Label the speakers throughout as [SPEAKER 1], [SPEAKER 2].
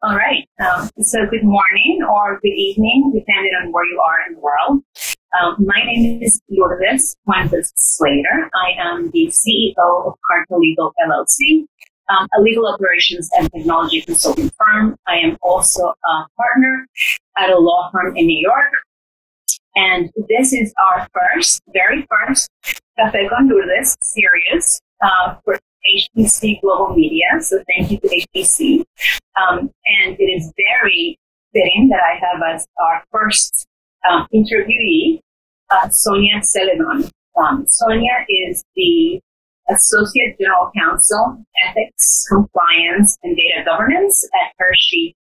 [SPEAKER 1] All right. So good morning or good evening, depending on where you are in the world. My name is Lourdes Slater. I am the CEO of Carter Legal LLC, a legal operations and technology consulting firm. I am also a partner at a law firm in New York. And this is our very first Café con Lourdes series for HPC Global Media. So thank you to HPC. And it is very fitting that I have as our first interviewee, Sonia Zeledón. Sonia is the Associate General Counsel, Ethics, Compliance, and Data Governance at Hershey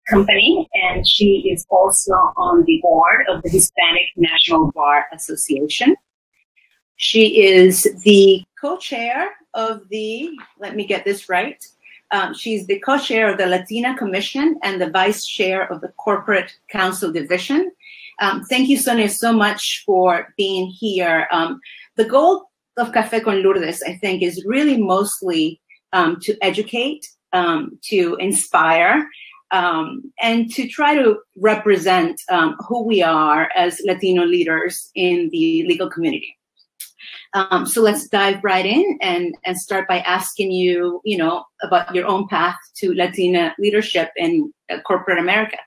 [SPEAKER 1] Company, and she is also on the board of the Hispanic National Bar Association. She is the co-chair of the, let me get this right, she's the co-chair of the Latina Commission and the vice chair of the Corporate Counsel Division. Thank you, Sonia, so much for being here. The goal of Café con Lourdes, I think, is really mostly to educate, to inspire, and to try to represent who we are as Latino leaders in the legal community. So let's dive right in and start by asking you, about your own path to Latina leadership in corporate America.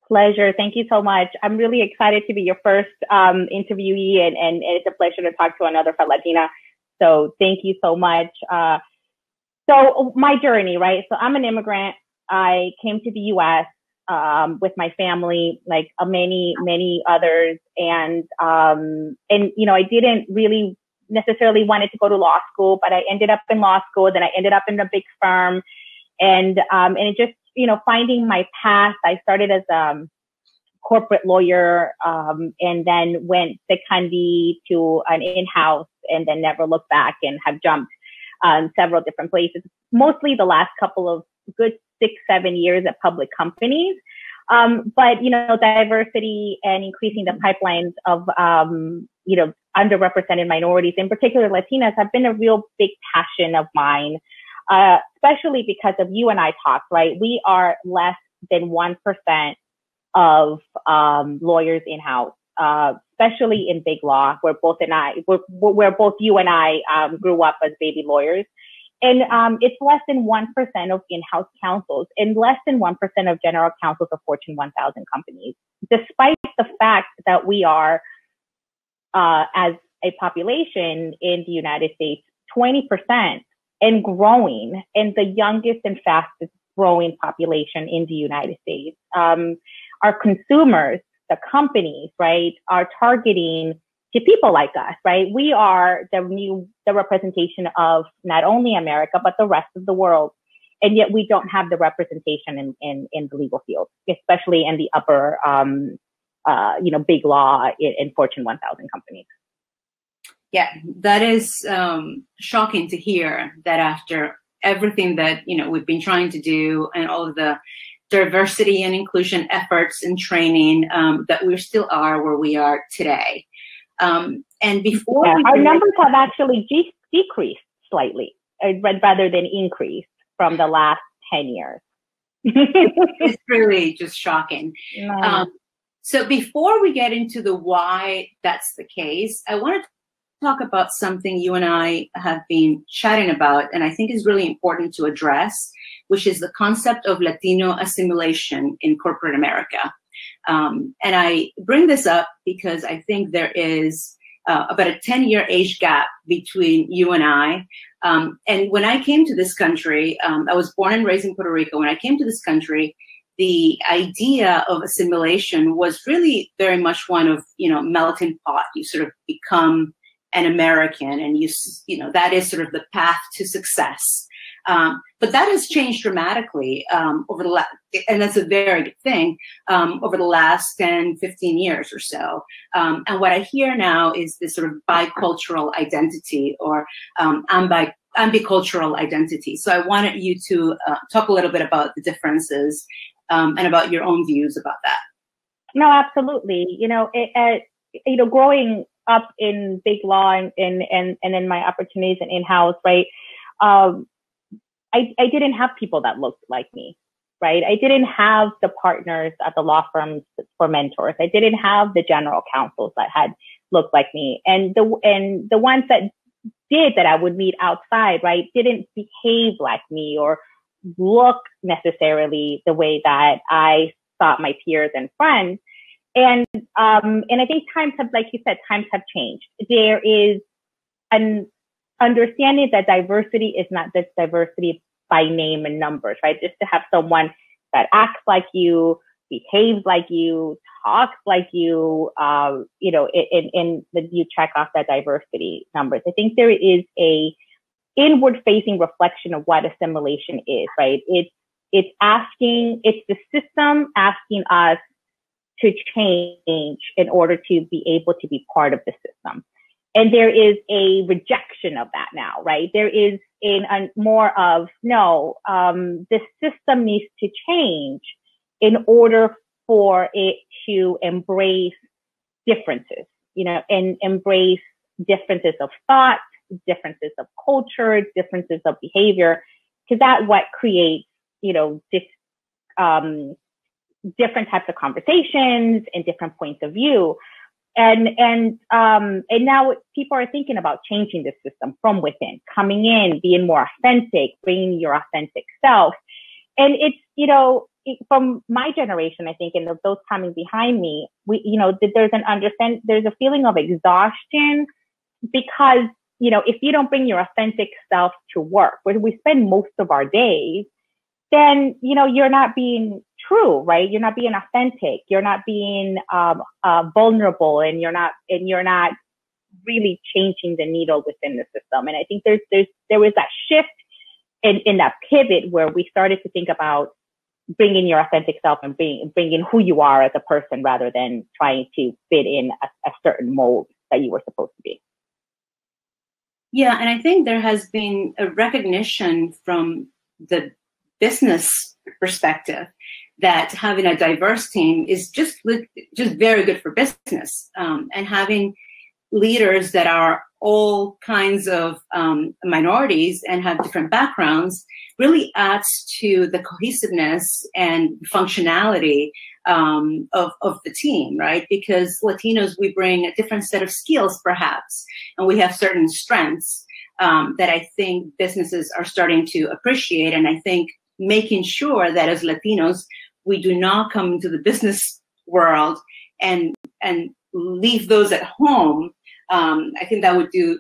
[SPEAKER 2] Pleasure. Thank you so much. I'm really excited to be your first interviewee, and it's a pleasure to talk to another Latina. So thank you so much. So my journey, right? So I'm an immigrant. I came to the U.S. With my family, like many others, and I didn't really necessarily wanted to go to law school, but I ended up in law school. Then I ended up in a big firm, and it just finding my path. I started as a corporate lawyer, and then went secondly to an in-house, and then never looked back, and have jumped several different places. Mostly the last couple of good 6-7 years at public companies. But, diversity and increasing the pipelines of, underrepresented minorities, in particular Latinas, have been a real big passion of mine, especially because of you and I talk, right? We are less than 1% of lawyers in-house, especially in big law, where both you and I grew up as baby lawyers. And it's less than 1% of in-house counsels and less than 1% of general counsels of Fortune 1000 companies, despite the fact that we are, as a population in the United States, 20% and growing, and the youngest and fastest growing population in the United States. Our consumers, the companies, right, are targeting to people like us, right? We are the representation of not only America, but the rest of the world. And yet we don't have the representation in the legal field, especially in the upper, big law in Fortune 1000 companies.
[SPEAKER 3] Yeah, that is shocking to hear, that after everything that, we've been trying to do and all of the diversity and inclusion efforts and training, that we still are where we are today. And before
[SPEAKER 2] our numbers have actually decreased slightly, rather than increased from the last 10 years.
[SPEAKER 3] It's really just shocking.
[SPEAKER 2] Yeah.
[SPEAKER 3] So before we get into the why that's the case, I want to talk about something you and I have been chatting about, and I think is really important to address, which is the concept of Latino assimilation in corporate America. And I bring this up because I think there is about a 10-year age gap between you and I. And when I came to this country, I was born and raised in Puerto Rico. When I came to this country, the idea of assimilation was really very much one of, melting pot. You sort of become an American, and that is sort of the path to success. But that has changed dramatically over the last, and that's a very good thing, over the last 10, 15 years or so. And what I hear now is this sort of bicultural identity, or ambicultural identity. So I wanted you to talk a little bit about the differences and about your own views about that.
[SPEAKER 2] No, absolutely. Growing up in big law and in my opportunities in in-house, right? I I didn't have people that looked like me, right? I didn't have the partners at the law firms for mentors. I didn't have the general counsels that had looked like me. And the ones that did, that I would meet outside, right, didn't behave like me or look necessarily the way that I thought my peers and friends. And I think times have, like you said, times have changed. There is an understanding that diversity is not just diversity by name and numbers, right? Just to have someone that acts like you, behaves like you, talks like you, you check off that diversity numbers. I think there is a inward facing reflection of what assimilation is, right? It's the system asking us to change in order to be able to be part of the system. And there is a rejection of that now, right? There is more of, no, the system needs to change in order for it to embrace differences, and embrace differences of thought, differences of culture, differences of behavior, because that's what creates, different types of conversations and different points of view. And now people are thinking about changing the system from within, coming in, being more authentic, bringing your authentic self. And it's, from my generation, I think, and those coming behind me, there's a feeling of exhaustion because, if you don't bring your authentic self to work, where we spend most of our days, then, you're not being true, right? You're not being authentic. You're not being vulnerable, and you're not really changing the needle within the system. And I think there was that shift in that pivot where we started to think about bringing your authentic self and bringing who you are as a person rather than trying to fit in a certain mold that you were supposed to be.
[SPEAKER 3] Yeah, and I think there has been a recognition from the business perspective that having a diverse team is just very good for business, and having leaders that are all kinds of minorities and have different backgrounds really adds to the cohesiveness and functionality of the team, right? Because Latinos, we bring a different set of skills perhaps, and we have certain strengths that I think businesses are starting to appreciate. And I think making sure that as Latinos, we do not come into the business world and leave those at home. I think that would do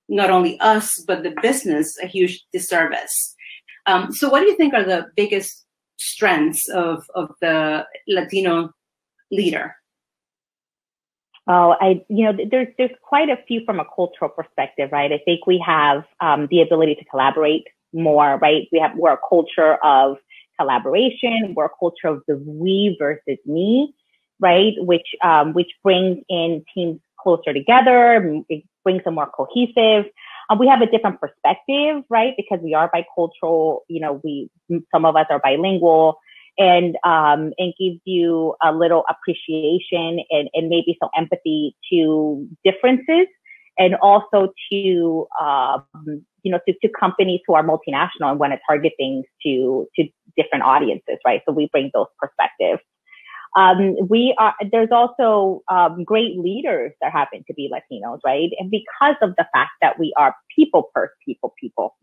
[SPEAKER 3] not only us, but the business a huge disservice. So what do you think are the biggest strengths of the Latino leader?
[SPEAKER 2] Oh, there's quite a few from a cultural perspective, right? I think we have the ability to collaborate more, right? We're a culture of collaboration. We're a culture of the we versus me, right? Which brings in teams closer together. It brings them more cohesive. We have a different perspective, right? Because we are bicultural. Some of us are bilingual, and gives you a little appreciation and maybe some empathy to differences, and also to to companies who are multinational and want to target things to different audiences, right? So we bring those perspectives. There's also great leaders that happen to be Latinos, right? And because of the fact that we are people,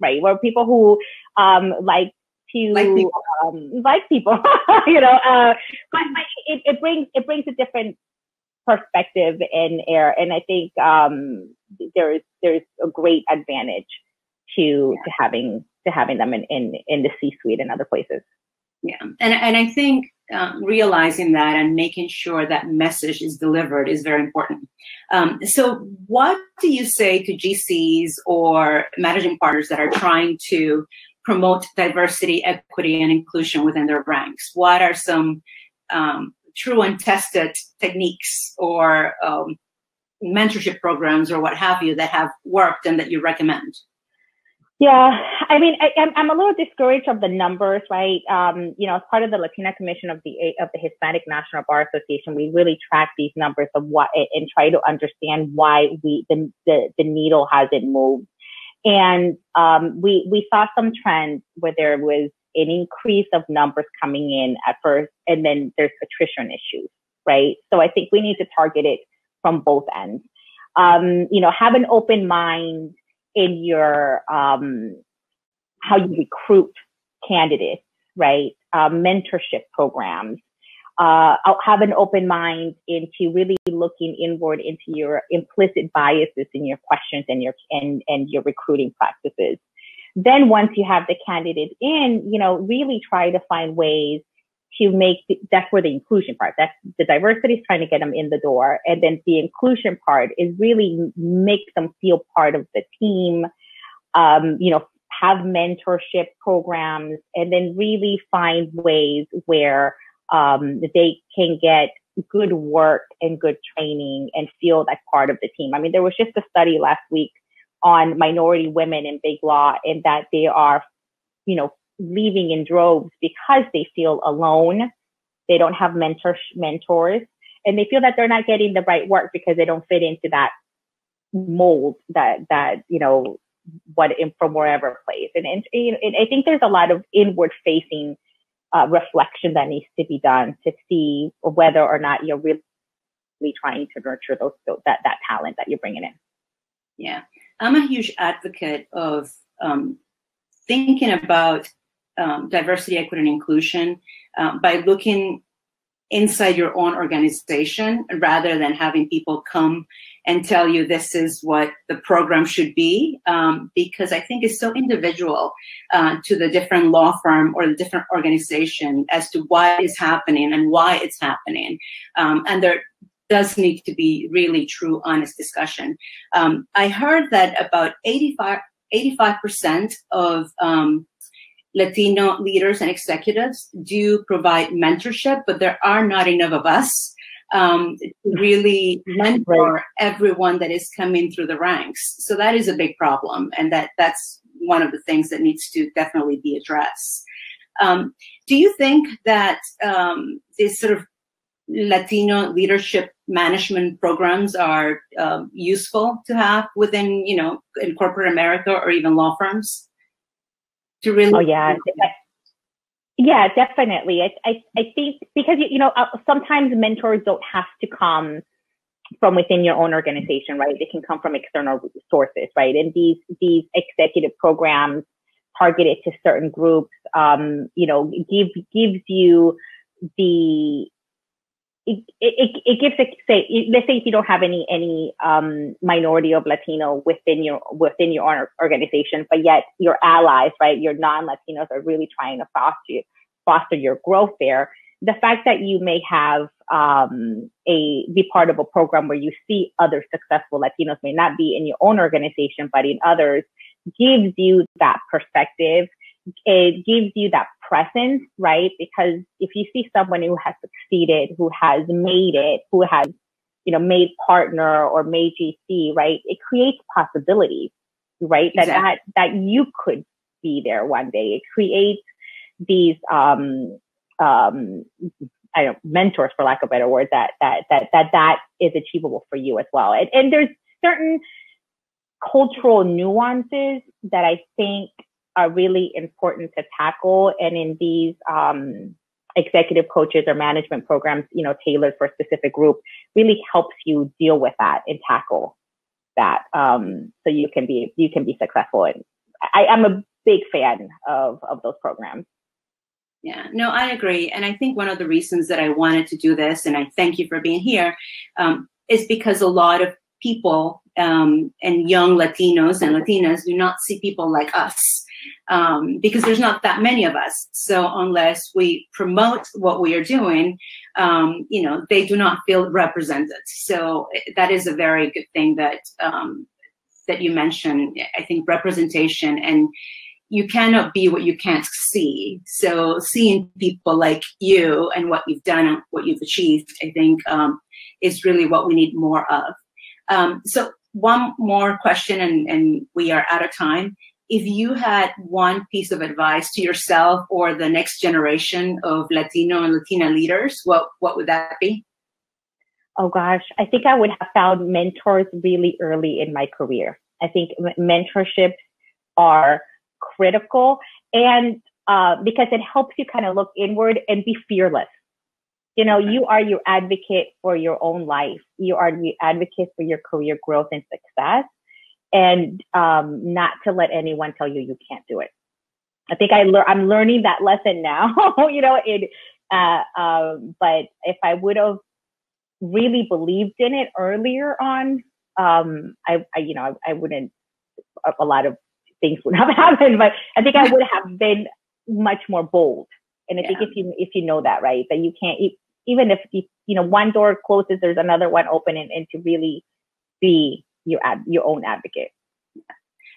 [SPEAKER 2] right? We're people who like people, but it brings a different perspective and air, and I think there's a great advantage to having them in the C-suite and other places.
[SPEAKER 3] Yeah, and I think realizing that and making sure that message is delivered is very important. So what do you say to GCs or managing partners that are trying to promote diversity, equity, and inclusion within their ranks? What are some true and tested techniques or mentorship programs or what have you that have worked and that you recommend?
[SPEAKER 2] Yeah, I mean, I'm a little discouraged of the numbers, right? As part of the Latina Commission of the Hispanic National Bar Association, we really track these numbers of what and try to understand why the needle hasn't moved. And we saw some trends where there was an increase of numbers coming in at first, and then there's attrition issues, right? So I think we need to target it from both ends. Have an open mind in your how you recruit candidates, right? Mentorship programs. I'll have an open mind into really looking inward into your implicit biases in your questions and your recruiting practices. Then once you have the candidate in, really try to find ways to make, that's where the inclusion part, that's the diversity is trying to get them in the door. And then the inclusion part is really make them feel part of the team, have mentorship programs, and then really find ways where they can get good work and good training and feel like part of the team. I mean, there was just a study last week on minority women in big law, and that they are, leaving in droves because they feel alone. They don't have mentors, and they feel that they're not getting the right work because they don't fit into that mold that from wherever place. And I think there's a lot of inward facing reflection that needs to be done to see whether or not you're really trying to nurture that talent that you're bringing in.
[SPEAKER 3] Yeah, I'm a huge advocate of thinking about diversity, equity, and inclusion by looking inside your own organization rather than having people come and tell you this is what the program should be, because I think it's so individual to the different law firm or the different organization as to why it's happening and why it's happening. And there does need to be really true, honest discussion. I heard that about 85% of Latino leaders and executives do provide mentorship, but there are not enough of us to really mentor everyone that is coming through the ranks. So that is a big problem, and that's one of the things that needs to definitely be addressed. Do you think that this sort of Latino leadership management programs are useful to have within, in corporate America or even law firms? To really,
[SPEAKER 2] yeah, definitely. I think because sometimes mentors don't have to come from within your own organization, right? They can come from external sources, right? And these executive programs targeted to certain groups, gives you the. It gives, let's say if you don't have any minority of Latino within your organization, but yet your allies, right, your non-Latinos are really trying to foster your growth there. The fact that you may have be part of a program where you see other successful Latinos, may not be in your own organization, but in others, gives you that perspective. It gives you that presence, right? Because if you see someone who has succeeded, who has made it, who has, made partner or made GC, right? It creates possibilities, right? Exactly. That you could be there one day. It creates these, mentors, for lack of a better word, that is achievable for you as well. And there's certain cultural nuances that I think are really important to tackle. And in these executive coaches or management programs, tailored for a specific group, really helps you deal with that and tackle that, so you can be successful. And I'm a big fan of those programs.
[SPEAKER 3] Yeah, no, I agree. And I think one of the reasons that I wanted to do this, and I thank you for being here, is because a lot of people and young Latinos and Latinas do not see people like us. Because there's not that many of us. So unless we promote what we are doing, they do not feel represented. So that is a very good thing that you mentioned. I think representation, and you cannot be what you can't see. So seeing people like you and what you've done and what you've achieved, I think is really what we need more of. So one more question, and we are out of time. If you had one piece of advice to yourself or the next generation of Latino and Latina leaders, what would that be?
[SPEAKER 2] Oh gosh, I think I would have found mentors really early in my career. I think mentorship are critical, and because it helps you kind of look inward and be fearless. You know, you are your advocate for your own life. You are the advocate for your career growth and success, and not to let anyone tell you can't do it. I think I'm learning that lesson now. You know, but if I would have really believed in it earlier on, I wouldn't. A lot of things would have happened, but I think I would have been much more bold. And I think if you know that, right, that you can't, even if one door closes, there's another one open, and to really be your own advocate.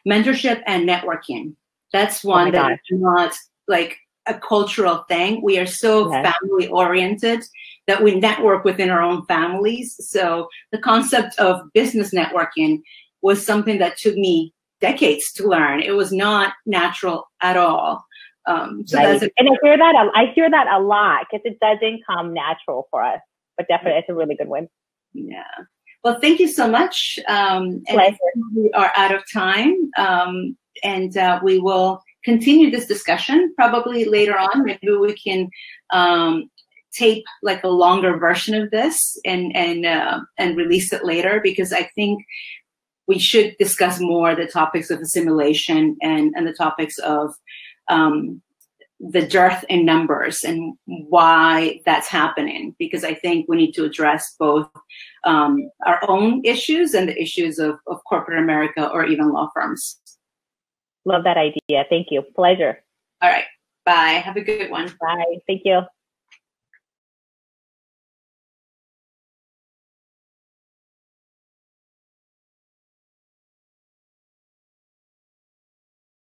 [SPEAKER 3] Mentorship and networking. That's one that is not like a cultural thing. We are so family oriented that we network within our own families. So the concept of business networking was something that took me decades to learn. It was not natural at all. And I hear that a lot because it doesn't come natural for us, but definitely it's a really good one. Yeah. Well, thank you so much. And we are out of time, and we will continue this discussion probably later on. Maybe we can tape like a longer version of this and release it later, because I think we should discuss more the topics of assimilation and the topics of the dearth in numbers and why that's happening, because I think we need to address both our own issues and the issues of corporate America or even law firms.
[SPEAKER 2] Love that idea. Thank you. Pleasure.
[SPEAKER 3] All right. Bye. Have a good one.
[SPEAKER 2] Bye. Thank you.